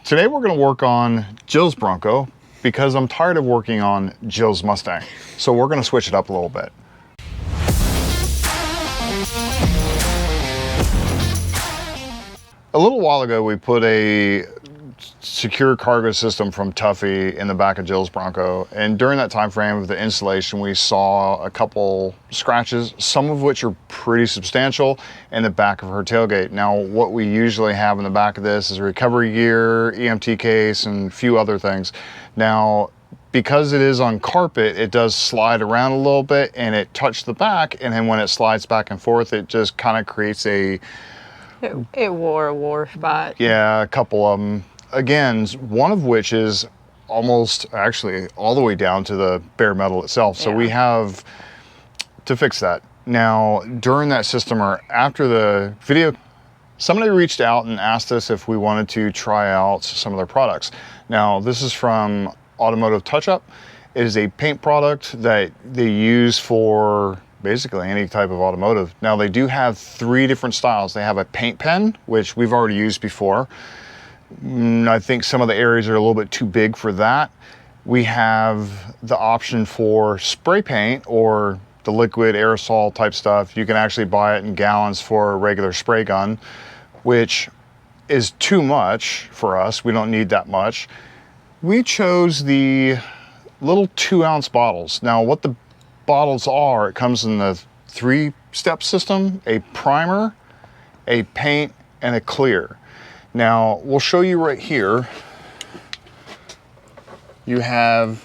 Today we're going to work on Jill's Bronco because I'm tired of working on Jill's Mustang. So we're going to switch it up a little bit. A little while ago we put a secure cargo system from Tuffy in the back of Jill's Bronco, and during that time frame of the installation we saw a couple scratches, some of which are pretty substantial, in the back of her tailgate. Now what we usually have in the back of this is recovery gear, EMT case, and a few other things. Now because it is on carpet, it does slide around a little bit and it touched the back, and then when it slides back and forth it just kind of creates a war spot. Yeah, a couple of them. Again, one of which is almost actually all the way down to the bare metal itself. So we have to fix that. Now, during that system or after the video, somebody reached out and asked us if we wanted to try out some of their products. Now, this is from Automotive Touch Up. It is a paint product that they use for basically any type of automotive. Now, they do have 3 different styles. They have a paint pen, which we've already used before. I think some of the areas are a little bit too big for that. We have the option for spray paint or the liquid aerosol type stuff. You can actually buy it in gallons for a regular spray gun, which is too much for us. We don't need that much. We chose the little 2-ounce bottles. Now what the bottles are, it comes in the 3-step system: a primer, a paint, and a clear. Now, we'll show you right here. You have...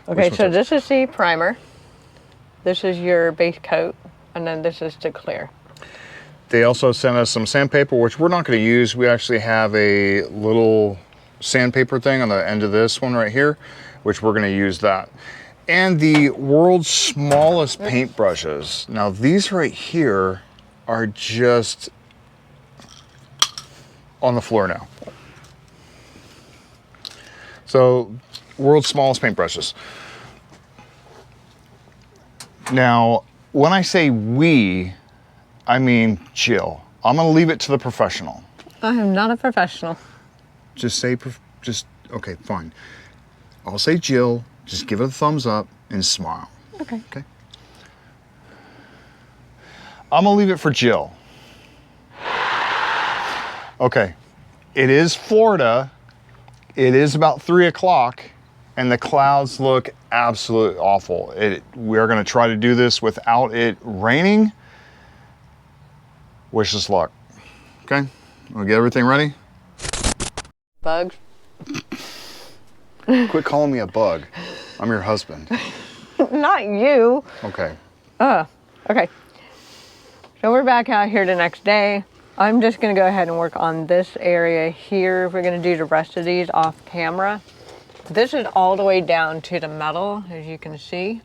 Okay, so this is the primer. This is your base coat, and then this is the clear. They also sent us some sandpaper, which we're not going to use. We actually have a little sandpaper thing on the end of this one right here, which we're going to use that. And the world's smallest paint brushes. Now, these right here are just on the floor now. So, world's smallest paintbrushes. Now, when I say we, I mean Jill. I'm gonna leave it to the professional. I am not a professional. Just say, okay, fine. I'll say Jill, just give it a thumbs up and smile. Okay. Okay. I'm gonna leave it for Jill. Okay, it is Florida. It is about 3 o'clock and the clouds look absolutely awful. We're gonna try to do this without it raining. Wish us luck. Okay, we'll get everything ready. Bugs. Quit calling me a bug. I'm your husband. Not you. Okay. Okay. So we're back out here the next day. I'm just gonna go ahead and work on this area here. We're gonna do the rest of these off camera. This is all the way down to the metal, as you can see.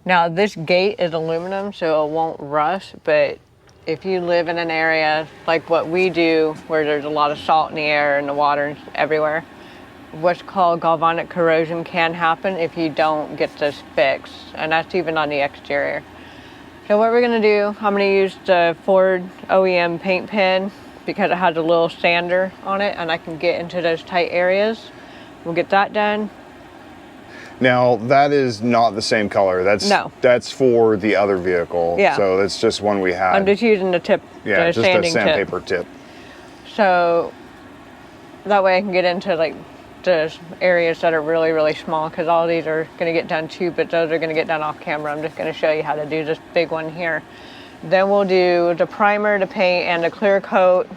Now this gate is aluminum, so it won't rust, but if you live in an area like what we do, where there's a lot of salt in the air and the water everywhere, what's called galvanic corrosion can happen if you don't get this fixed, and that's even on the exterior. So what we're gonna do, I'm gonna use the Ford OEM paint pen because it has a little sander on it and I can get into those tight areas. We'll get that done. Now that is not the same color. That's for the other vehicle. Yeah. So that's just one we had. I'm just using the tip, yeah, the just sanding a sandpaper tip. So that way I can get into like the areas that are really, really small, because all these are going to get done too, but those are going to get done off camera. I'm just going to show you how to do this big one here. Then we'll do the primer, the paint, and the clear coat.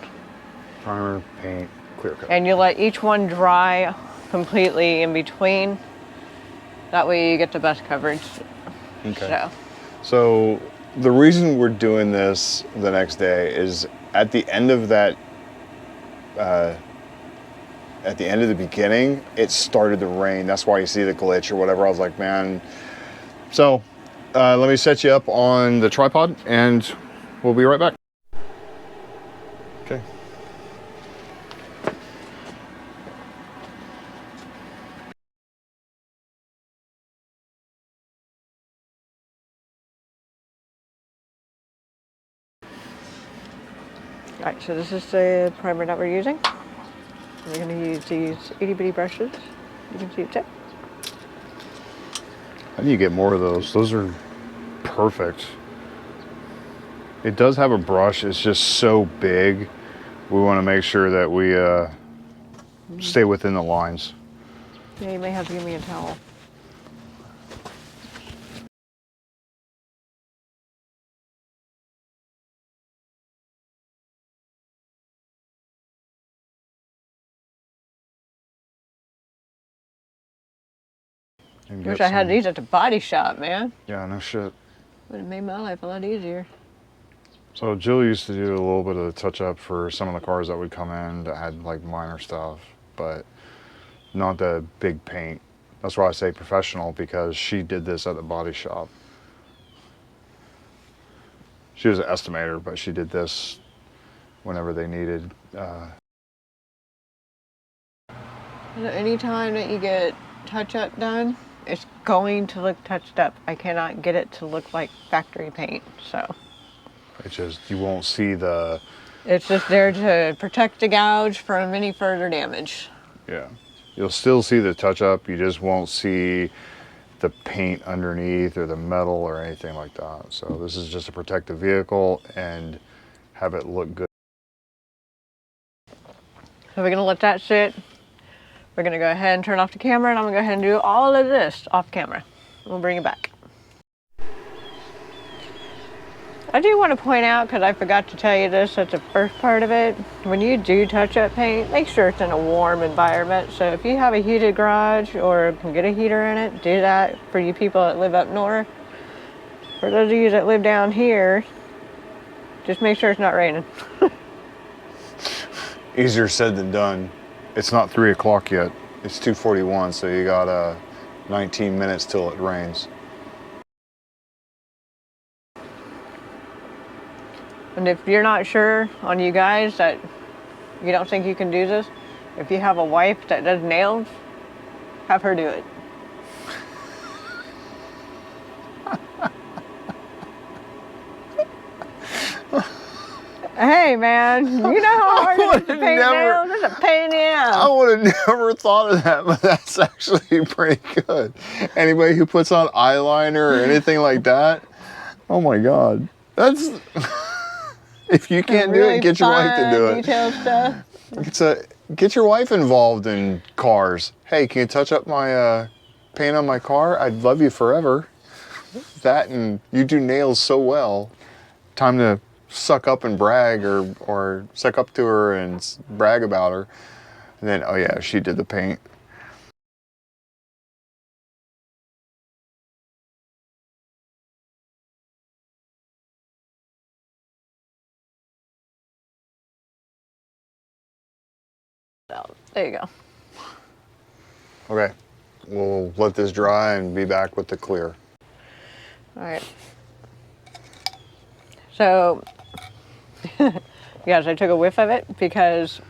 Primer, paint, clear coat. And you let each one dry completely in between. That way you get the best coverage. Okay. So the reason we're doing this the next day is at the end of that at the end of the beginning, it started to rain. That's why you see the glitch or whatever. I was like, man. So let me set you up on the tripod and we'll be right back. Okay. All right, so this is the primer that we're using. We're going to use these itty bitty brushes. You can see the tip. I need to get more of those. Those are perfect. It does have a brush. It's just so big. We want to make sure that we stay within the lines. Yeah, you may have to give me a towel. Wish I had these at the body shop, man. Yeah, no shit. Would have made my life a lot easier. So Jill used to do a little bit of the touch up for some of the cars that would come in that had like minor stuff, but not the big paint. That's why I say professional, because she did this at the body shop. She was an estimator, but she did this whenever they needed. Anytime that you get touch up done, it's going to look touched up. I cannot get it to look like factory paint, so. It's just, you won't see the... It's just there to protect the gouge from any further damage. Yeah. You'll still see the touch up, you just won't see the paint underneath or the metal or anything like that. So this is just to protect the vehicle and have it look good. So we're gonna let that sit. We're gonna go ahead and turn off the camera, and I'm gonna go ahead and do all of this off camera. We'll bring it back. I do want to point out, because I forgot to tell you this at the first part of it, when you do touch up paint, make sure it's in a warm environment. So if you have a heated garage or can get a heater in it, do that for you people that live up north. For those of you that live down here, just make sure it's not raining. Easier said than done. It's not 3 o'clock yet. It's 2:41, so you got 19 minutes till it rains. And if you're not sure on you guys that you don't think you can do this, if you have a wife that does nails, have her do it. Hey man, you know how hard it is to paint nails? It's a pain in the ass. I would have never thought of that, but that's actually pretty good. Anybody who puts on eyeliner or anything like that, oh my God. That's... If you can't do it, get your wife to do it. Detailed stuff. Get your wife involved in cars. Hey, can you touch up my paint on my car? I'd love you forever. That, and you do nails so well. Time to suck up and brag, or suck up to her and brag about her. And then, oh yeah, she did the paint. There you go. Okay, we'll let this dry and be back with the clear. All right. So, yes, I took a whiff of it because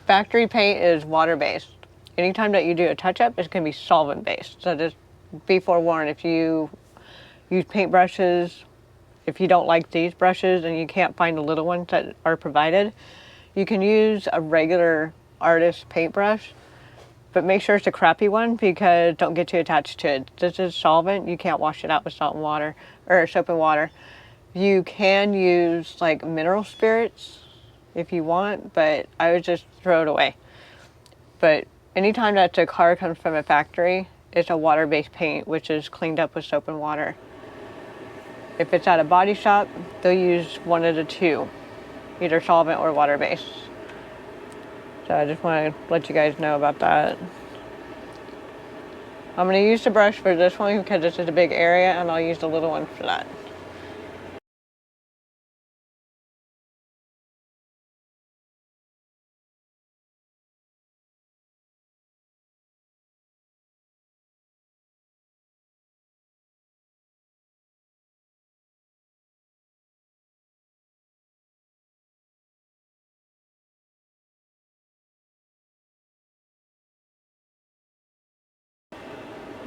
factory paint is water-based. Anytime that you do a touch-up, it's going to be solvent-based. So just be forewarned, if you use paint brushes, if you don't like these brushes and you can't find the little ones that are provided, you can use a regular artist paintbrush, but make sure it's a crappy one, because don't get too attached to it. This is solvent. You can't wash it out with salt and water, or soap and water. You can use like mineral spirits if you want, but I would just throw it away. But anytime that the car comes from a factory, it's a water-based paint, which is cleaned up with soap and water. If it's at a body shop, they'll use one of the two, either solvent or water-based. So I just want to let you guys know about that. I'm going to use the brush for this one because this is a big area, and I'll use the little one for that.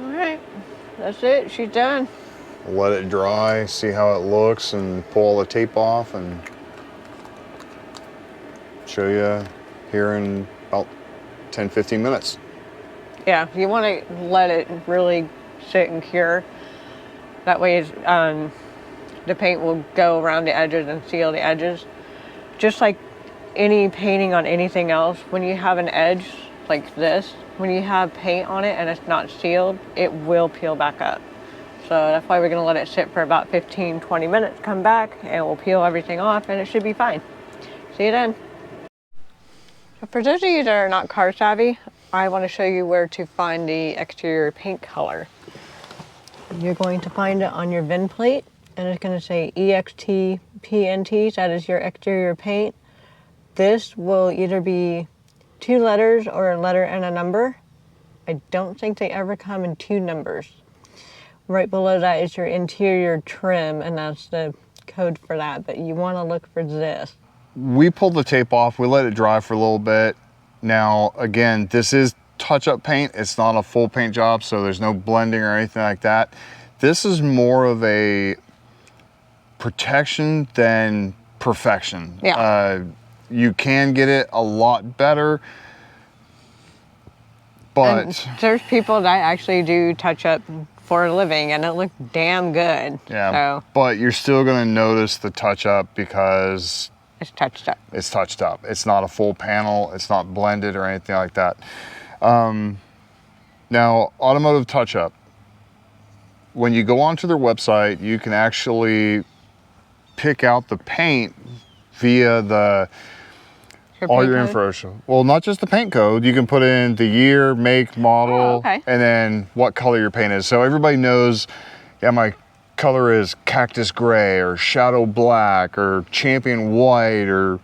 All right, that's it. She's done. let it dry, see how it looks, and pull all the tape off and show you here in about 10-15 minutes. Yeah, you want to let it really sit and cure. That way the paint will go around the edges and seal the edges. Just like any painting on anything else, when you have an edge like this, when you have paint on it and it's not sealed, it will peel back up. So that's why we're going to let it sit for about 15-20 minutes, come back, and we'll peel everything off, and it should be fine. See you then. So for those of you that are not car savvy, I want to show you where to find the exterior paint color. You're going to find it on your VIN plate, and it's going to say EXT PNT, that is your exterior paint. This will either be 2 letters or a letter and a number. I don't think they ever come in 2 numbers. Right below that is your interior trim, and that's the code for that, but you want to look for this. We pulled the tape off, we let it dry for a little bit. Now, again, this is touch-up paint. It's not a full paint job, so there's no blending or anything like that. This is more of a protection than perfection. Yeah. You can get it a lot better, but... And there's people that actually do touch-up for a living, and it looks damn good. Yeah, so, but you're still gonna notice the touch-up because... it's touched up. It's touched up. It's not a full panel. It's not blended or anything like that. Now, Automotive Touch Up, when you go onto their website, you can actually pick out the paint via the all your info. Well, not just the paint code. You can put in the year, make, model, and then what color your paint is. So everybody knows, yeah, my color is cactus gray or shadow black or champion white or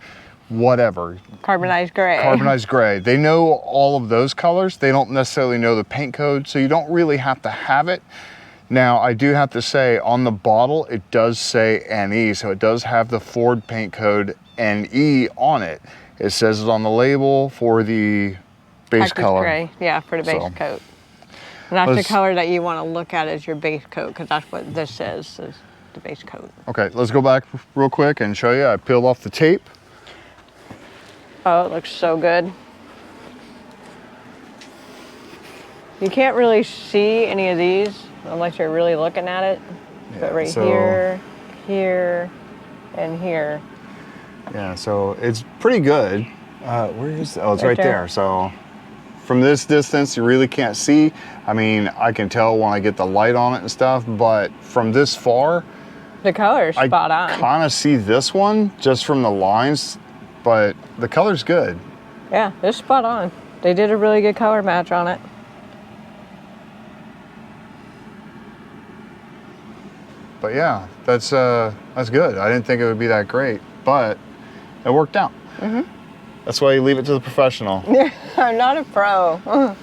whatever. Carbonized gray. Carbonized gray. They know all of those colors. They don't necessarily know the paint code, so you don't really have to have it. Now, I do have to say, on the bottle, it does say NE, so it does have the Ford paint code NE on it. It says it on the label for the base Cactus color. Gray, yeah, for the base coat. And that's the color that you want to look at as your base coat, because that's what this is the base coat. Okay, let's go back real quick and show you. I peeled off the tape. Oh, it looks so good. You can't really see any of these unless you're really looking at it. Yeah, but right here, here, and here. Yeah, so it's pretty good. Where is it? Oh, it's right there. So from this distance, you really can't see. I mean, I can tell when I get the light on it and stuff, but from this far, the color's spot on. I kind of see this one just from the lines, but the color's good. Yeah, it's spot on. They did a really good color match on it. But yeah, that's good. I didn't think it would be that great, but it worked out. That's why you leave it to the professional. I'm not a pro.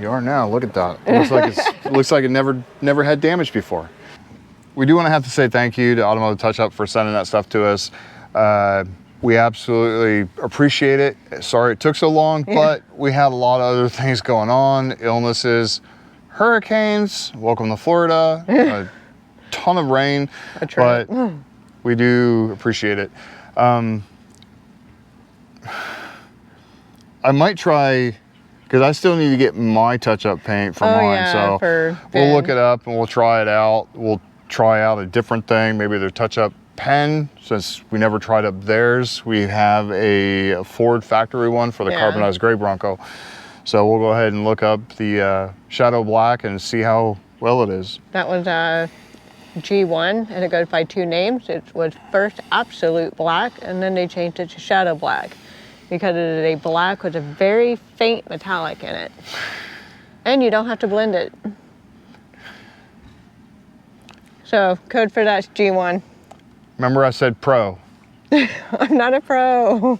You are now. Look at that. It looks like it never had damage before. We do want to have to say thank you to Automotive Touch Up for sending that stuff to us. We absolutely appreciate it. Sorry it took so long, but we had a lot of other things going on, illnesses, hurricanes. Welcome to Florida. A ton of rain, but we do appreciate it. I might try, because I still need to get my touch-up paint for mine, so we'll look it up and we'll try it out. We'll try out a different thing, maybe their touch-up pen, since we never tried up theirs. We have a Ford factory one for the carbonized gray Bronco. So we'll go ahead and look up the Shadow Black and see how well it is. That was G1, and it goes by 2 names. It was first Absolute Black, and then they changed it to Shadow Black, because it is a black with a very faint metallic in it. And you don't have to blend it. So, code for that's G1. Remember I said pro. I'm not a pro.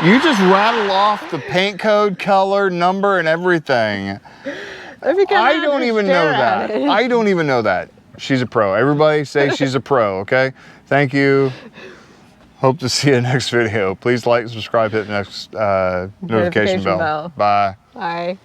You just rattle off the paint code, color, number, and everything. I don't even know that. I don't even know that. She's a pro. Everybody say she's a pro, okay? Thank you. Hope to see you in the next video. Please like, subscribe, hit the next notification bell. Bye. Bye.